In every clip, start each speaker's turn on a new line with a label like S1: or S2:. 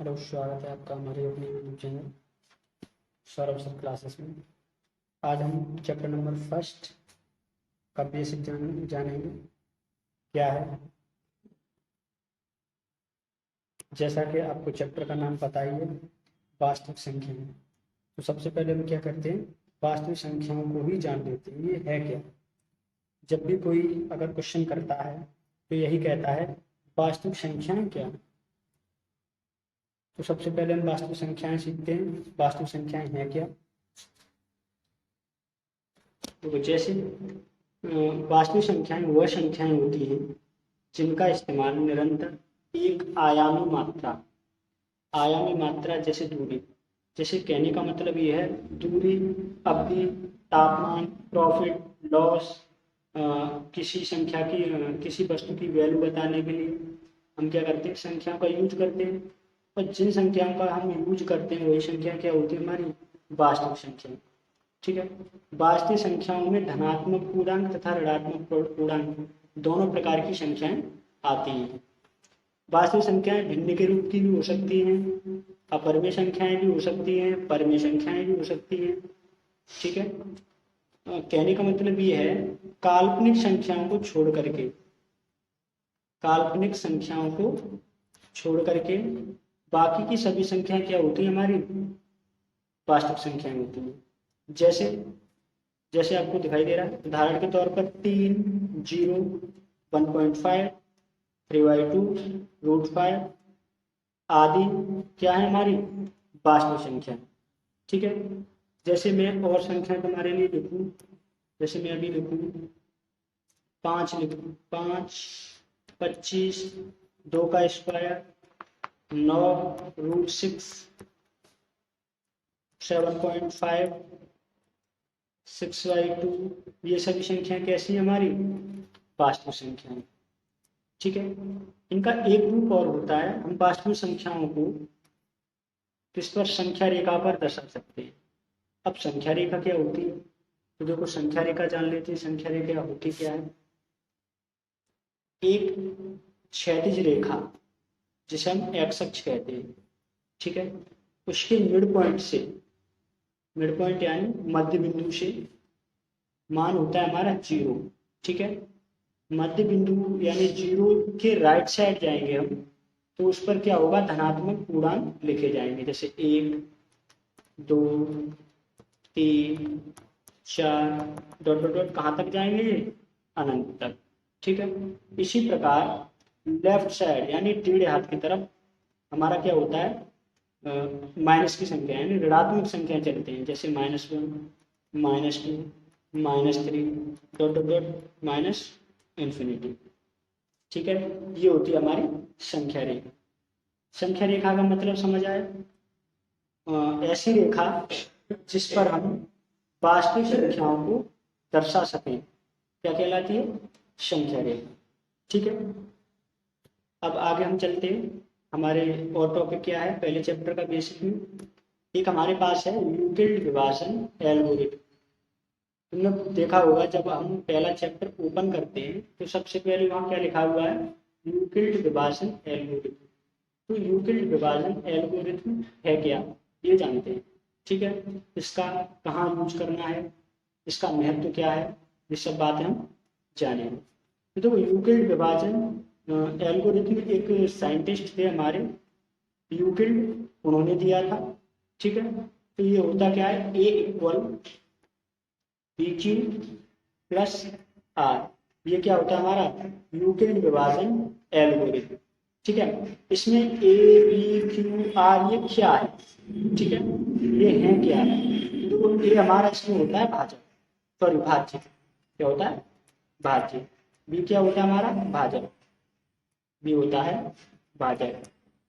S1: Hello, स्वागत है आपका हमारे अपने YouTube channel Saurabh sir classes में। आज हम चैप्टर नंबर फर्स्ट का बेसिक जानेंगे क्या है। जैसा कि आपको चैप्टर का नाम पता ही है, वास्तविक संख्याएं। तो सबसे पहले हम क्या करते हैं, वास्तविक संख्याओं को ही जान लेते हैं ये है क्या। जब भी कोई अगर क्वेश्चन करता है तो यही कहता है वास्तविक संख्याएं क्या। तो सबसे पहले हम वास्तविक संख्याएं सीखते हैं, वास्तविक संख्याएं हैं क्या। तो जैसे वास्तविक संख्याएं वह संख्याएं होती हैं जिनका इस्तेमाल निरंतर एक आयामी मात्रा जैसे दूरी, जैसे कहने का मतलब ये है दूरी, अवधि, तापमान, प्रॉफिट लॉस, किसी संख्या की किसी वस्तु की वैल्यू बताने के लिए हम क्या करते हैं, संख्याओं का यूज करते हैं। और जिन संख्याओं का हम यूज करते हैं वही संख्या क्या होती है, हमारी वास्तविक संख्या। ठीक है। वास्तविक संख्याओं में धनात्मक पूर्णांक तथा ऋणात्मक पूर्णांक दोनों प्रकार की संख्याएं आती हैं। वास्तविक संख्याएं भिन्न के रूप की भी हो सकती हैं, अपरिमेय संख्याएं भी हो सकती हैं, परिमेय संख्याएं भी हो सकती हैं। ठीक है। कहने का मतलब ये है काल्पनिक संख्याओं को छोड़ करके, काल्पनिक संख्याओं को छोड़ करके बाकी की सभी संख्याएं क्या होती हैं, हमारी वास्तविक संख्याएं होती हैं। जैसे जैसे आपको दिखाई दे रहा है, उदाहरण के तौर पर 3, 0, 1.5, 3/2, √5 आदि क्या है, हमारी वास्तविक संख्या। ठीक है। जैसे मैं और संख्या तुम्हारे लिए लिखूं, जैसे मैं अभी लिखूं 5 लिखूं, 5, 25, 2 का स्क्वायर, 9, √6, 7.5, 6/2, ये सभी संख्याएं कैसी हैं, हमारी वास्तविक संख्याएं। ठीक है। इनका एक रूप और होता है, हम वास्तविक संख्याओं को किस पर, संख्या रेखा पर दर्शा सकते हैं। अब संख्या रेखा क्या होती है, तो देखो संख्या रेखा जान लेते हैं। संख्या रेखा होती क्या है, एक क्षैतिज रेखा जिसे हम एक्स अक्ष कहते हैं। ठीक है। उसके मिड पॉइंट यानी मध्य बिंदु से मान होता है हमारा 0। ठीक है। मध्य बिंदु यानी 0 के राइट साइड जाएंगे हम, तो उस पर क्या होगा, धनात्मक पूर्णांक लिखे जाएंगे। जैसे 1, 2, 3, 4, डॉट डॉट डॉट कहाँ तक जाएंगे, अनंत तक। ठीक है। इसी प्रकार लेफ्ट साइड यानी टेढ़े हाथ की तरफ हमारा क्या होता है, माइनस की संख्या यानी ऋणात्मक संख्या चलते हैं। जैसे -1, -2, -3, dot dot dot minus infinity. ठीक है। ये होती है हमारी संख्या रेखा। संख्या रेखा का मतलब समझ आए, ऐसी रेखा जिस पर हम वास्तविक संख्याओं को दर्शा सकें, क्या कहलाती है, संख्या रेखा। ठीक है। अब आगे हम चलते हैं, हमारे और टॉपिक क्या है, पहले चैप्टर का बेसिक में एक हमारे पास है यूक्लिड विभाजन एल्गोरिथम। तुमने देखा होगा जब हम पहला चैप्टर ओपन करते हैं तो सबसे पहले वहां क्या लिखा हुआ है, यूक्लिड विभाजन एल्गोरिथम। तो यूक्लिड विभाजन एल्गोरिथम है क्या, ये जानते हैं। ठीक है। इसका कहाँ यूज करना है, इसका महत्व क्या है, ये सब बातें हम जानेंगे। तो यूक्लिड विभाजन एल्गोरिथम एक साइंटिस्ट थे हमारे, यूक्लिड, उन्होंने दिया था। ठीक है। तो ये होता क्या है, A = PQ + R, ये क्या होता है हमारा यूक्लिड विभाजन एल्गोरिथम। ठीक है। इसमें A, B, Q, R ये क्या है, ठीक है, ये है क्या है। तो ये हमारा इसमें होता है भाजक, सॉरी भाज्य, क्या होता है, भाज्य। B क्या होता है हमारा, भाजक, B होता है भाजक।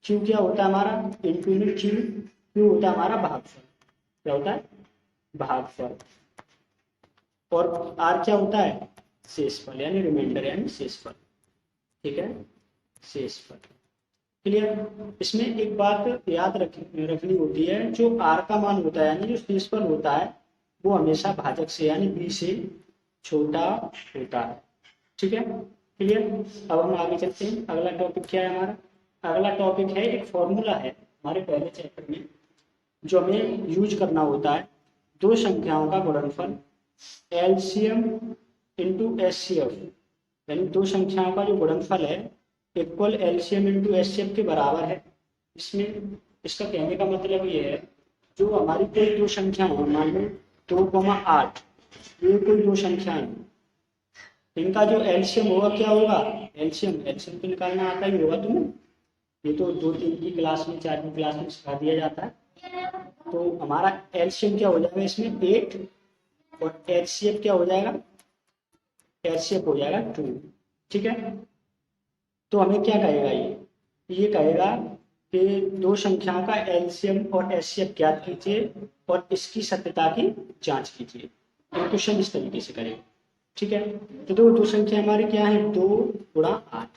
S1: Q क्या होता है हमारा, इंटू Q होता है हमारा भागफल, क्या होता है, भागफल। और R क्या होता है, शेषफल यानी रिमाइंडर यानी शेषफल। ठीक है, शेषफल। क्लियर। इसमें एक बात याद रखनी होती है, जो R का मान होता है यानी जो शेषफल होता है वो हमेशा भाजक से यानी B से छोटा होता है। ठीक है, क्लियर। अब हम आगे चलते हैं, अगला टॉपिक क्या है हमारा, अगला टॉपिक है एक फॉर्मूला है हमारे पहले चैप्टर में जो हमें यूज करना होता है, दो संख्याओं का गुणनफल एलसीएम इंटू एचसीएफ, यानी दो संख्याओं का जो गुणनफल है इक्वल एलसीएम इंटू एचसीएफ के बराबर है। इसमें इसका कहने का मतलब ये है, जो हमारी कोई दो संख्या है, मान लो 2,8, ये कोई दो संख्या है, इनका जो एलसीएम होगा क्या होगा, एलसीएम तो निकालना आता ही होगा तुम्हें, ये तो 2-3 की क्लास में 4 की क्लास में सिखा दिया जाता है। तो हमारा एलसीएम क्या हो जाएगा इसमें 8, और एचसीएफ क्या हो जाएगा, एचसीएफ हो जाएगा 2। ठीक है, तो हमें क्या कहेगा, ये कहेगा कि दो संख्याओं का एलसीएम और एचसीएफ ज्ञात कीजिए और इसकी सत्यता की जांच कीजिए। तो क्वेश्चन इस तरीके से करेगा। ठीक है, तो दो संख्या हमारी क्या है, 2 गुणा 8,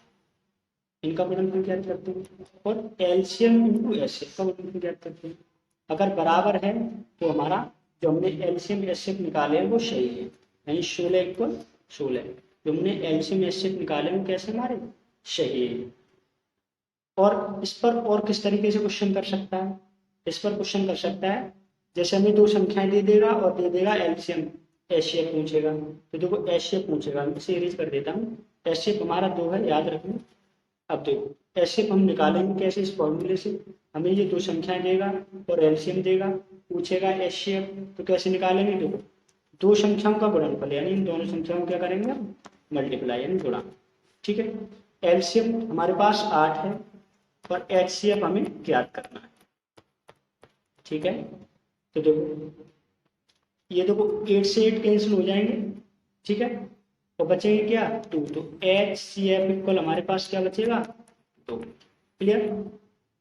S1: इनका गुणनफल ज्ञात करते हैं, और एलसीएम इंटू एचसीएफ का गुणनफल ज्ञात करते हैं। अगर बराबर है तो हमारा जो हमने एलसीएम एचसीएफ निकाले हैं वो सही है, यानी 16 इक्वल 16, जो हमने एलसीएम एचसीएफ निकाले वो कैसे हमारे सही है। और इस पर और किस तरीके से क्वेश्चन कर सकता है, इस पर क्वेश्चन कर सकता है जैसे हमें दो संख्याएं दे देगा और दे देगा एलसीएम एचसीएफ पूछेगा, तो देखो एचसीएफ पूछेगा, मैं इसे इरेज कर देता हूँ। एचसीएफ हमारा 2 है, याद रखना। अब देखो एचसीएफ हम निकालेंगे कैसे, इस फॉर्मूले से, हमें ये दो संख्याएं देगा और एलसीएम देगा, पूछेगा एचसीएफ, तो कैसे निकालेंगे, देखो दो संख्याओं का गुणनफल, यानी इन दोनों संख्याओं क्या करेंगे हम, मल्टीप्लाई यानी गुणा। ठीक है, एलसीएम हमारे पास 8 है और एचसीएफ हमें ज्ञात करना है। ठीक है, तो देखो ये देखो 8 से 8 कैंसिल हो जाएंगे। ठीक है, तो बचेंगे क्या 2, तो एचसीएफ इक्वल हमारे पास क्या बचेगा 2। क्लियर,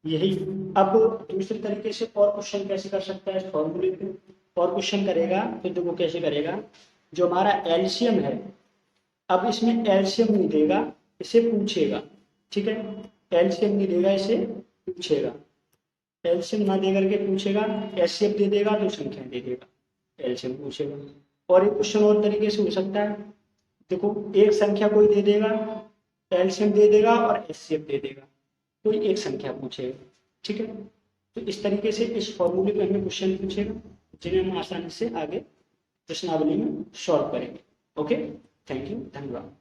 S1: यही। अब दूसरे तरीके से और क्वेश्चन कैसे कर सकता है, इस फॉर्मूले पे और क्वेश्चन करेगा तो देखो कैसे करेगा, जो हमारा एलसीएम है, अब इसमें एलसीएम नहीं देगा, इसे पूछेगा। ठीक है, एलसीएम नहीं देगा, इसे पूछेगा, एलसीएम ना दे करके पूछेगा, एचसीएफ दे देगा तो संख्या दे देगा, एलसीएम पूछेगा। और एक क्वेश्चन और तरीके से हो सकता है, देखो एक संख्या कोई दे देगा, एलसीएम दे देगा और एचसीएफ दे देगा, कोई एक संख्या पूछेगा। ठीक है, तो इस तरीके से इस फॉर्मूले पे हमें क्वेश्चन पूछेगा, जिन्हें हम आसानी से आगे प्रश्नावली में सॉल्व करेंगे। ओके, थैंक यू, धन्यवाद।